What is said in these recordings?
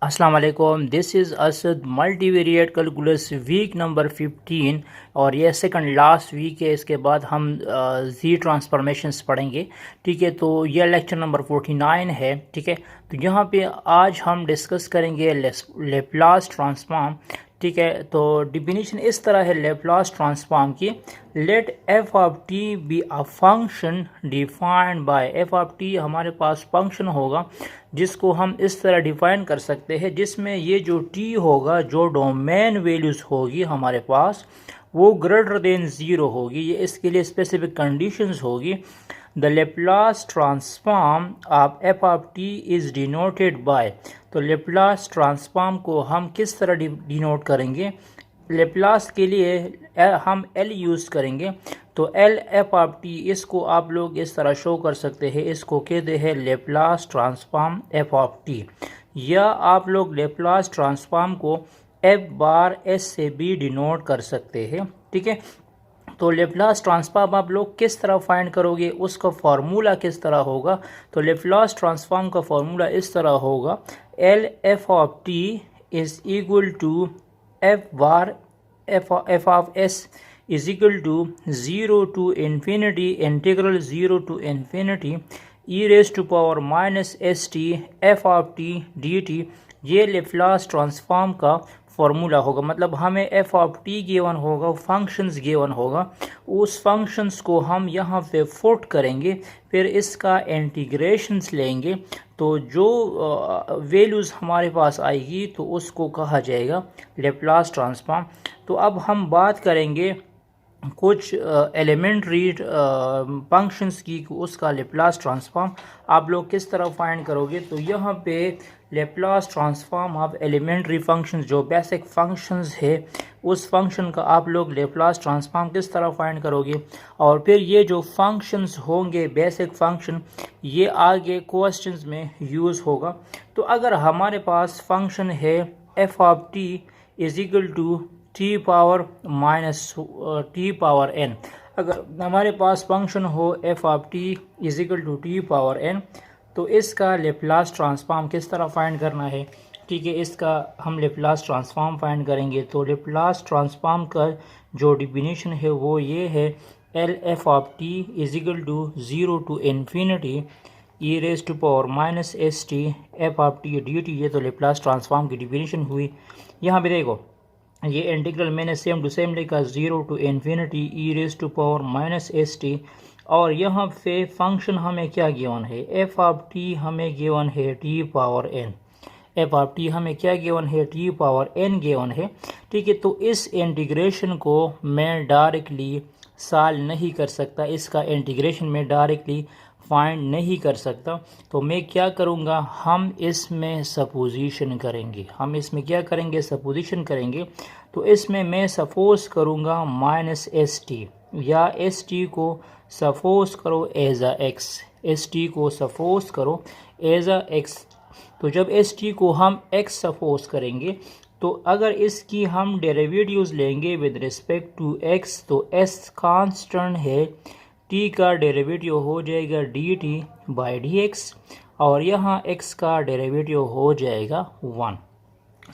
अस्सलाम वालेकुम, this is Asad multivariate calculus week number 15 और ये सेकंड लास्ट वीक है। इसके बाद हम जी ट्रांसफॉर्मेशंस पढ़ेंगे। ठीक है, तो यह लेक्चर नंबर 49 है। ठीक है, तो यहाँ पे आज हम डिस्कस करेंगे लेप्लास ट्रांसफॉर्म। ठीक है, तो डिफिनीशन इस तरह है लेप्लास ट्रांसफॉर्म की। Let f of t be a function defined by, f of t हमारे पास फंक्शन होगा जिसको हम इस तरह डिफाइन कर सकते हैं, जिसमें ये जो टी होगा, जो डोमेन वैल्यूज़ होगी हमारे पास, वो ग्रेटर देन ज़ीरो होगी। ये इसके लिए स्पेसिफिक कंडीशंस होगी। The Laplace transform of F of T is denoted by, तो लेप्लास ट्रांसफॉर्म को हम किस तरह डिनोट करेंगे? लेप्लास के लिए हम एल यूज़ करेंगे, तो एल एफ ऑफ टी, इसको आप लोग इस तरह शो कर सकते हैं। इसको कहते हैं Laplace transform F of T, या आप लोग लेप्लास ट्रांसफॉर्म को एफ बार एस से भी डिनोट कर सकते हैं। ठीक है, तो लेप्लास ट्रांसफॉर्म आप लोग किस तरह फाइंड करोगे, उसका फार्मूला किस तरह होगा? तो लेप्लास ट्रांसफॉर्म का फार्मूला इस तरह होगा, l f of t is equal to f bar f of s is equal to 0 to infinity integral 0 to infinity e raise to power minus s t f of t d t. ये Laplace transform का formula होगा। मतलब हमें f of t given होगा, functions given होगा, उस functions को हम यहाँ पे फुट करेंगे, फिर इसका इंटीग्रेशंस लेंगे, तो जो वैल्यूज़ हमारे पास आएगी तो उसको कहा जाएगा लेप्लास ट्रांसफॉर्म। तो अब हम बात करेंगे कुछ एलिमेंट्री फंक्शंस की, उसका लेप्लास ट्रांसफॉर्म आप लोग किस तरह फाइंड करोगे? तो यहाँ पे Laplace transform of elementary functions, जो बेसिक फंक्शंस है, उस फंक्शन का आप लोग लेप्लास ट्रांसफॉर्म किस तरह फाइंड करोगे? और फिर ये जो फंक्शंस होंगे बेसिक फंक्शन, ये आगे क्वेश्चंस में यूज़ होगा। तो अगर हमारे पास फंक्शन है f of t is equal to t power minus t power n, अगर हमारे पास फंक्शन हो f of t is equal to t power n, तो इसका लेप्लास ट्रांसफॉर्म किस तरह फाइंड करना है? ठीक है, इसका हम लेप्लास ट्रांसफॉर्म फाइंड करेंगे। तो लेप्लास ट्रांसफॉर्म का जो डिफिनीशन है वो ये है, l f of t is equal to 0 to infinity e raise to power minus s t f of t d t. ये तो लेप्लास ट्रांसफॉर्म की डिफिनीशन हुई। यहाँ पे देखो, ये इंटीग्रल मैंने सेम टू सेम लिखा, 0 to infinity e raise to power minus s t, और यहाँ पे फंक्शन हमें क्या गिवन है? एफ ऑफ टी हमें गिवन है t power n. F of t हमें क्या गिवन है? टी पावर एन गिवन है। ठीक है, तो इस इंटीग्रेशन को मैं डायरेक्टली सॉल्व नहीं कर सकता, इसका इंटीग्रेशन में डायरेक्टली फाइंड नहीं कर सकता। तो मैं क्या करूँगा, हम इसमें सपोजिशन करेंगे। हम इसमें क्या करेंगे? सपोजिशन करेंगे। तो इसमें मैं सपोज करूँगा माइनस एस टी, या एस टी को सपोज करो as a x, s t को सपोज करो एज अ एक्स। तो जब एस टी को हम एक्स सपोज करेंगे, तो अगर इसकी हम डेरिवेटिव्स लेंगे विद रिस्पेक्ट टू एक्स, तो एस कांस्टेंट है, टी का डेरिवेटिव हो जाएगा D T by D x, और यहाँ एक्स का डेरिवेटिव हो जाएगा 1।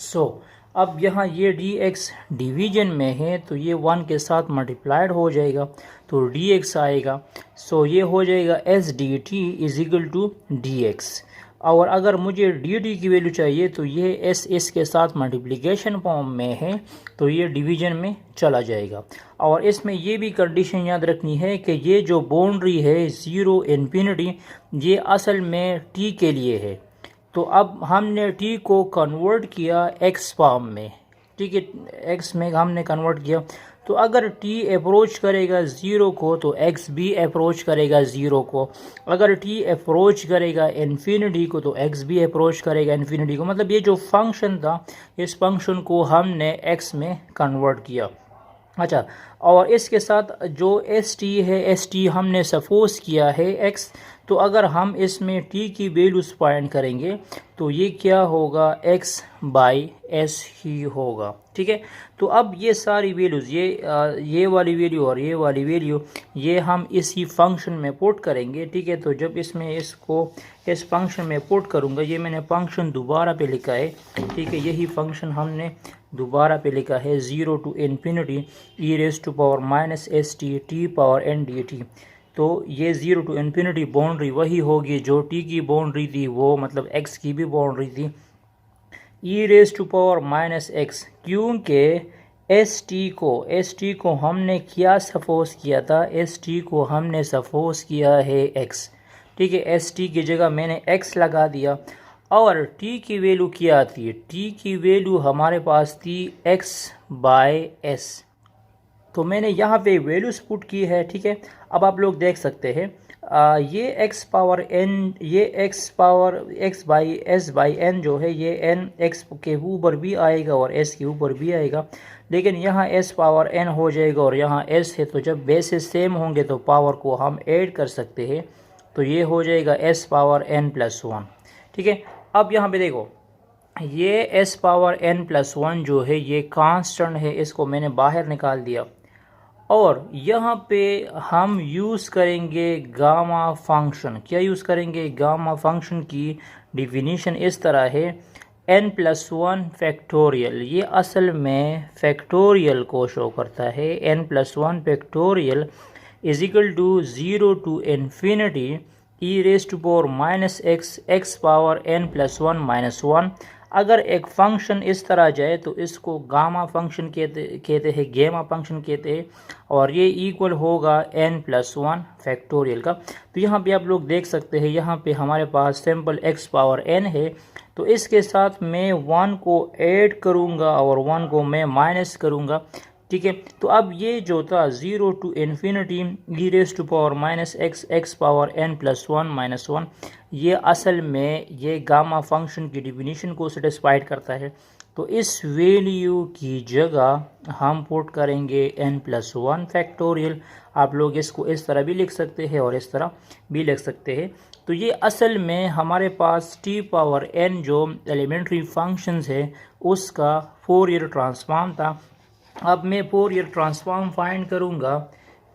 सो अब यहाँ ये डी एक्स डिवीजन में है, तो ये 1 के साथ मल्टीप्लाइड हो जाएगा, तो डी एक्स आएगा। सो ये हो जाएगा s d t is equal to d x. और अगर मुझे डी टी की वैल्यू चाहिए, तो ये एस के साथ मल्टीप्लिकेशन फॉर्म में है, तो ये डिवीजन में चला जाएगा। और इसमें ये भी कंडीशन याद रखनी है कि ये जो बाउंड्री है 0 इन्फिनिटी, ये असल में टी के लिए है। तो अब हमने टी को कन्वर्ट किया एक्स फॉर्म में। ठीक है, एक्स में हमने कन्वर्ट किया, तो अगर टी अप्रोच करेगा 0 को, तो एक्स भी अप्रोच करेगा 0 को। अगर टी अप्रोच करेगा इन्फिनिटी को, तो एक्स भी अप्रोच करेगा इन्फिनिटी को। मतलब ये जो फंक्शन था, इस फंक्शन को हमने एक्स में कन्वर्ट किया। अच्छा, और इसके साथ जो एस टी है, एस टी हमने सपोज किया है एक्स, तो अगर हम इसमें टी की वैल्यूज़ फाइंड करेंगे तो ये क्या होगा, x बाई एस ही होगा। ठीक है, तो अब ये सारी वैल्यूज़, ये वाली वैल्यू और ये वाली वैल्यू, ये हम इसी फंक्शन में पुट करेंगे। ठीक है, तो जब इसमें इसको इस फंक्शन में पुट करूँगा, ये मैंने फंक्शन दोबारा पे लिखा है। ठीक है, यही फंक्शन हमने दोबारा पे लिखा है, 0 to infinity e raise to power minus s t t power n d t. तो ये 0 to infinity बाउंड्री वही होगी जो t की बाउंड्री थी, वो मतलब x की भी बाउंड्री थी, e raise to power minus x, क्योंकि एस टी को हमने क्या सपोज किया था, एस टी को हमने सपोज किया है x। ठीक है, एस टी की जगह मैंने x लगा दिया और t की वैल्यू क्या थी, t की वैल्यू हमारे पास थी x बाय एस। तो मैंने यहाँ पे वैल्यूज पुट की है। ठीक है, अब आप लोग देख सकते हैं ये x पावर n, ये x power x by S by n जो है, ये n x के ऊपर भी आएगा और s के ऊपर भी आएगा, लेकिन यहाँ s पावर n हो जाएगा और यहाँ s है। तो जब बेसिस सेम होंगे तो पावर को हम ऐड कर सकते हैं, तो ये हो जाएगा s पावर n प्लस 1। ठीक है, अब यहाँ पे देखो, ये s पावर n प्लस 1 जो है ये कांस्टेंट है, इसको मैंने बाहर निकाल दिया और यहाँ पे हम यूज़ करेंगे गामा फंक्शन। क्या यूज़ करेंगे, गामा फंक्शन की डिफिनीशन इस तरह है, n प्लस 1 फैक्टोरियल, ये असल में फैक्टोरियल को शो करता है, n plus 1 factorial is equal to 0 to infinity e raise to power minus x, x power n plus 1 minus 1। अगर एक फंक्शन इस तरह जाए तो इसको गामा फंक्शन कहते हैं, गेमा फंक्शन कहते हैं, और ये इक्वल होगा n प्लस 1 फैक्टोरियल का। तो यहाँ पे आप लोग देख सकते हैं, यहाँ पे हमारे पास सिंपल x पावर n है, तो इसके साथ मैं 1 को ऐड करूँगा और 1 को मैं माइनस करूँगा। ठीक है, तो अब ये जो था 0 to infinity e raise to power minus x, x power n plus 1 minus 1, ये असल में ये गामा फंक्शन की डिफिनीशन को सेटिस्फाइड करता है। तो इस वैल्यू की जगह हम पुट करेंगे n प्लस 1 फैक्टोरियल। आप लोग इसको इस तरह भी लिख सकते हैं और इस तरह भी लिख सकते हैं। तो ये असल में हमारे पास t पावर n जो एलिमेंट्री फंक्शंस है उसका फोरियर ट्रांसफॉर्म था। अब मैं फोरियर ट्रांसफॉर्म फाइंड करूँगा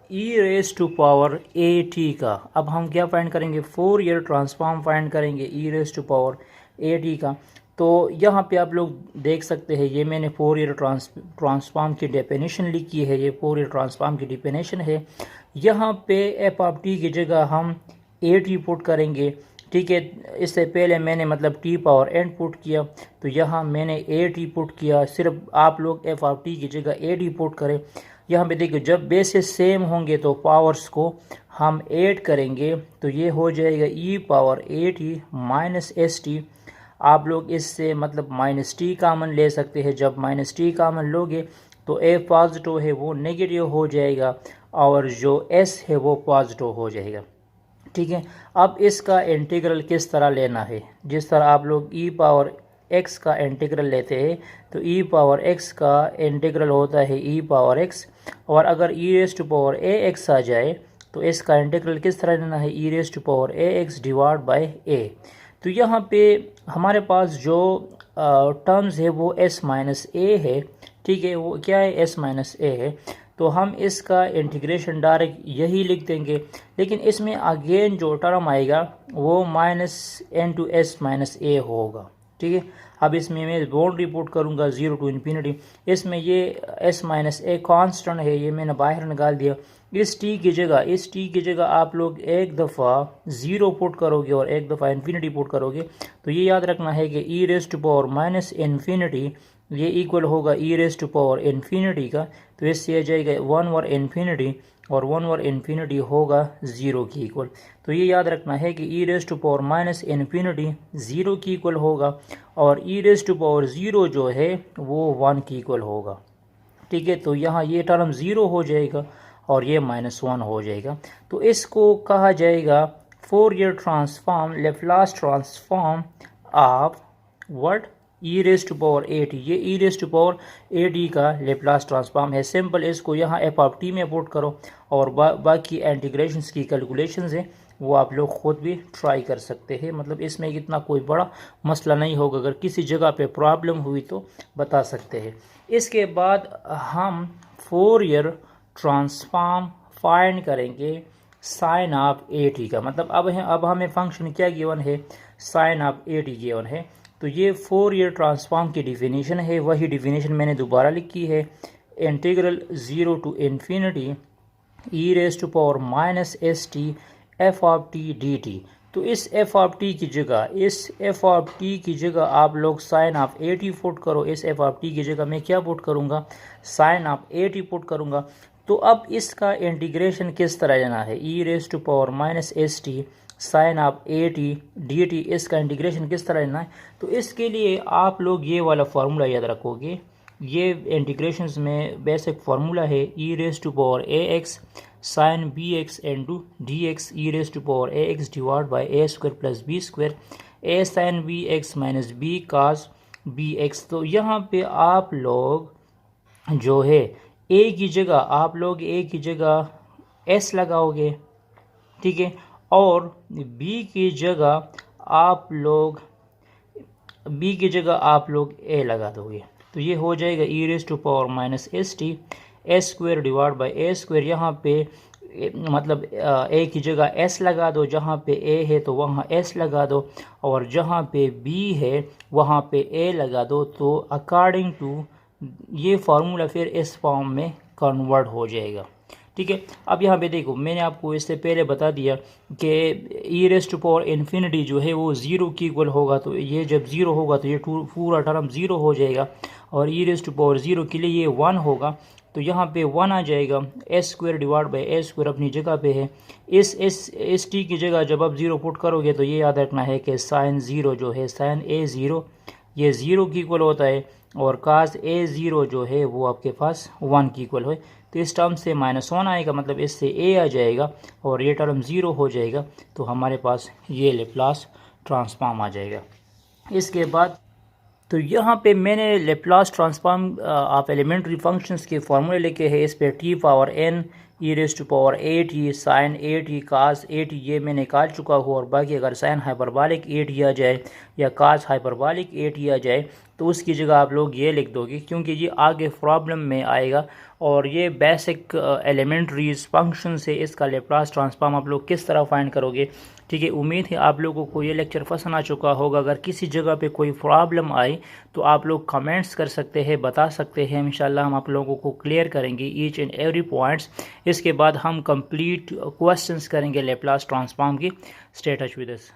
e raise to power a t का। अब हम क्या फाइंड करेंगे, फोरियर ट्रांसफॉर्म फाइंड करेंगे e raise to power a t का। तो यहाँ पे आप लोग देख सकते हैं, ये मैंने फोरियर ट्रांसफॉर्म की डेफिनेशन लिखी है, ये फोरियर ट्रांसफॉर्म की डेफिनेशन है। यहाँ पे f ऑफ t की जगह हम a t पुट करेंगे। ठीक है, इससे पहले मैंने मतलब t पावर n पुट किया, तो यहाँ मैंने a t पुट किया। सिर्फ आप लोग f ऑफ t की जगह a t पुट करें। यहाँ पे देखिए, जब बेसिस सेम होंगे तो पावर्स को हम ऐड करेंगे, तो ये हो जाएगा e power a t minus s T. आप लोग इससे मतलब माइनस टी कामन ले सकते हैं। जब माइनस टी कामन लोगे तो a पॉजिटिव है वो नेगेटिव हो जाएगा और जो s है वो पॉजिटिव हो जाएगा। ठीक है, अब इसका इंटीग्रल किस तरह लेना है, जिस तरह आप लोग e पावर x का इंटीग्रल लेते हैं, तो e पावर x का इंटीग्रल होता है e पावर x, और अगर e raise to power a x आ जाए तो इसका इंटीग्रल किस तरह लेना है, e raise to power a x divide by a। तो यहाँ पे हमारे पास जो टर्म्स है वो s माइनस a है। ठीक है, वो क्या है, s माइनस a है। तो हम इसका इंटीग्रेशन डायरेक्ट यही लिख देंगे, लेकिन इसमें अगेन जो टर्म आएगा वो minus n to s minus a होगा। ठीक है, अब इसमें मैं बाउंड्री पुट करूँगा 0 टू इन्फिनिटी। इसमें ये s माइनस a कांस्टेंट है, ये मैंने बाहर निकाल दिया। इस t की जगह आप लोग एक दफ़ा 0 पुट करोगे और एक दफ़ा इन्फिनिटी पुट करोगे, तो ये याद रखना है कि e raise to power minus infinity ये इक्वल होगा e raise to power infinity का। तो इससे आ जाएगा 1 ओवर इन्फिनिटी और 1 ओवर इन्फिनिटी होगा 0 की इक्वल। तो ये याद रखना है कि e raise to power minus infinity 0 की इक्वल होगा और e रेज़ टू पावर 0 जो है वो 1 की इक्वल होगा। ठीक है, तो यहाँ ये टर्म 0 हो जाएगा और ये माइनस 1 हो जाएगा। तो इसको कहा जाएगा Fourier transform, Laplace transform of what, e raise to power a t। ये e raise to power a t का लेप्लास ट्रांसफॉर्म है। सिंपल इसको यहाँ f ऑफ t में पुट करो और बाकी इंटीग्रेशंस की कैलकुलेशंस है वो आप लोग ख़ुद भी ट्राई कर सकते हैं। मतलब इसमें इतना कोई बड़ा मसला नहीं होगा, अगर किसी जगह पे प्रॉब्लम हुई तो बता सकते हैं। इसके बाद हम फोरियर ट्रांसफॉर्म फाइंड करेंगे साइन ऑफ ए टी का। मतलब अब हमें फंक्शन क्या गिवन है, sine of a t given है। तो ये फोरियर ट्रांसफॉर्म की डिफिनीशन है, वही डिफिनीशन मैंने दोबारा लिखी है, integral 0 to infinity e raise to power minus s t f of t d t. तो इस एफ ऑफ टी की जगह आप लोग sine of a t put करो। इस एफ ऑफ टी की जगह मैं क्या पुट करूँगा, sine of a t put करूँगा। तो अब इसका इंटीग्रेशन किस तरह लेना है, e raise to power minus s t sine of a t d t, इसका इंटीग्रेशन किस तरह लेना है। तो इसके लिए आप लोग ये वाला फार्मूला याद रखोगे। ये इंटीग्रेशंस में बेसिक फार्मूला है, e raise to power a x sine b x into d x e raise to power a x divide by a square plus b square a sine b x minus b cos b x. तो यहाँ पे आप लोग जो है ए की जगह S लगाओगे, ठीक है, और बी की जगह आप लोग ए लगा दोगे। तो ये हो जाएगा e raise to power minus s t a square divide by a square. यहाँ पे मतलब ए की जगह एस लगा दो, जहाँ पे ए है तो वहाँ एस लगा दो, और जहाँ पे बी है वहाँ पे ए लगा दो। तो अकॉर्डिंग टू ये फार्मूला फिर इस फॉर्म में कन्वर्ट हो जाएगा, ठीक है। अब यहाँ पे देखो, मैंने आपको इससे पहले बता दिया कि ई रेज टू पावर इन्फिनिटी जो है वो 0 की इक्वल होगा। तो ये जब 0 होगा तो ये पूरा टर्म 0 हो जाएगा, और ई रेज टू पावर 0 के लिए ये 1 होगा। तो यहाँ पे 1 आ जाएगा, S square divide by a square अपनी जगह पे है। इस टी की जगह जब आप 0 पुट करोगे तो ये याद रखना है कि साइन 0 जो है, साइन ए 0 ये 0 की इक्वल होता है, और काज ए 0 जो है वो आपके पास 1 की इक्वल है। तो इस टर्म से -1 आएगा, मतलब इससे ए आ जाएगा और ये टर्म 0 हो जाएगा। तो हमारे पास ये लेप्लास ट्रांसफॉर्म आ जाएगा। इसके बाद तो यहाँ पे मैंने Laplace transform of elementary functions के फार्मूले लिखे हैं। इस पे t power n e raise to power a t sine a t cos a t ये मैं निकाल चुका हूँ, और बाकी अगर साइन हाइपरबालिक ए टी आ जाए या कास हाइपरबालिक ए टी आ जाए तो उसकी जगह आप लोग ये लिख दोगे, क्योंकि ये आगे प्रॉब्लम में आएगा। और ये बेसिक एलिमेंट्रीज फंक्शन से इसका लेप्लास ट्रांसफॉर्म आप लोग किस तरह फाइंड करोगे, ठीक है। उम्मीद है आप लोगों को ये लेक्चर पसंद आ चुका होगा। अगर किसी जगह पे कोई प्रॉब्लम आए तो आप लोग कमेंट्स कर सकते हैं, बता सकते हैं। इंशाल्लाह हम आप लोगों को क्लियर करेंगे ईच एंड एवरी पॉइंट्स। इसके बाद हम कंप्लीट क्वेश्चंस करेंगे लेप्लास ट्रांसफॉर्म की। Stay touch with us.